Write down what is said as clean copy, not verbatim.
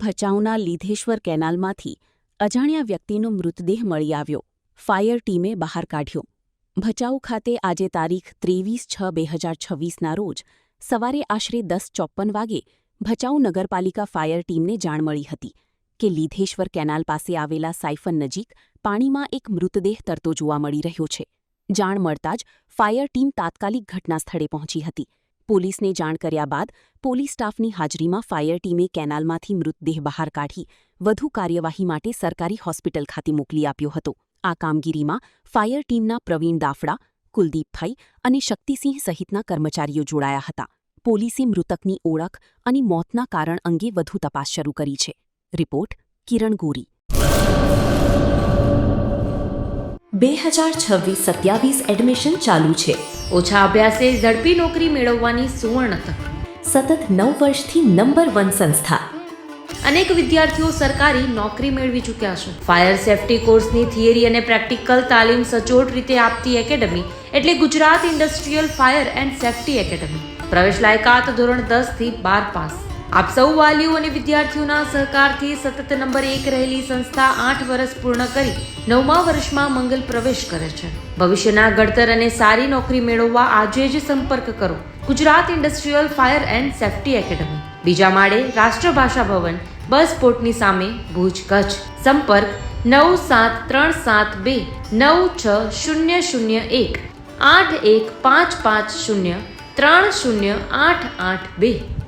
ભચાઉના લીધેશ્વર કેનાલમાંથી અજાણ્યા વ્યક્તિનો મૃતદેહ મળી આવ્યો. ફાયર ટીમે બહાર કાઢ્યો. ભચાઉ ખાતે આજે તારીખ 23/6/2026ના રોજ સવારે આશરે 10:54 વાગે ભચાઉ નગરપાલિકા ફાયર ટીમને જાણ મળી હતી કે લીધેશ્વર કેનાલ પાસે આવેલા સાયફન નજીક પાણીમાં એક મૃતદેહ તરતો જોવા મળી રહ્યો છે. જાણ મળતા જ ફાયર ટીમ તાત્કાલિક ઘટનાસ્થળે પહોંચી હતી. પોલીસને જાણ કર્યા બાદ પોલીસ સ્ટાફની હાજરીમાં ફાયર ટીમે કેનાલમાંથી મૃતદેહ બહાર કાઢી વધુ કાર્યવાહી માટે સરકારી હોસ્પિટલ ખાતે મોકલી આપ્યો હતો. આ કામગીરીમાં ફાયર ટીમના પ્રવીણ દાફડા, કુલદીપભાઈ અને શક્તિસિંહ સહિતના કર્મચારીઓ જોડાયા હતા. પોલીસે મૃતકની ઓળખ અને મોતના કારણ અંગે વધુ તપાસ શરૂ કરી છે. રિપોર્ટ કિરણ ગોરી. 2026-27 એડમિશન ચાલુ છે. ઓછા અભ્યાસે ઝડપી નોકરી મેળવવાની સુવર્ણ તક. સતત 9 વર્ષથી નંબર 1 સંસ્થા. અનેક વિદ્યાર્થીઓ સરકારી નોકરી મેળવી ચૂક્યા છે. ફાયર સેફટી કોર્સની થિયરી અને પ્રેક્ટિકલ તાલીમ સચોટ રીતે આપતી એકેડમી એટલે Gujarat industrial fire and safety academy. પ્રવેશ લાયકાત ધોરણ 10 થી 12 પાસ. આપ સૌ વાલીઓ અને વિદ્યાર્થીઓના સહકારથી સતત નંબર 1 રહેલી સંસ્થા 8 વર્ષ પૂર્ણ કરી 9મા વર્ષમાં મંગલ પ્રવેશ કરે છે. ભવિષ્યના ઘડતર અને સારી નોકરી મેળવવા આજે જ સંપર્ક કરો Gujarat industrial fire and safety academy, બીજા માળે રાષ્ટ્રભાષા ભવન, બસ પોર્ટની સામે, ભુજ, કચ્છ. સંપર્ક 9737296001 8155030882.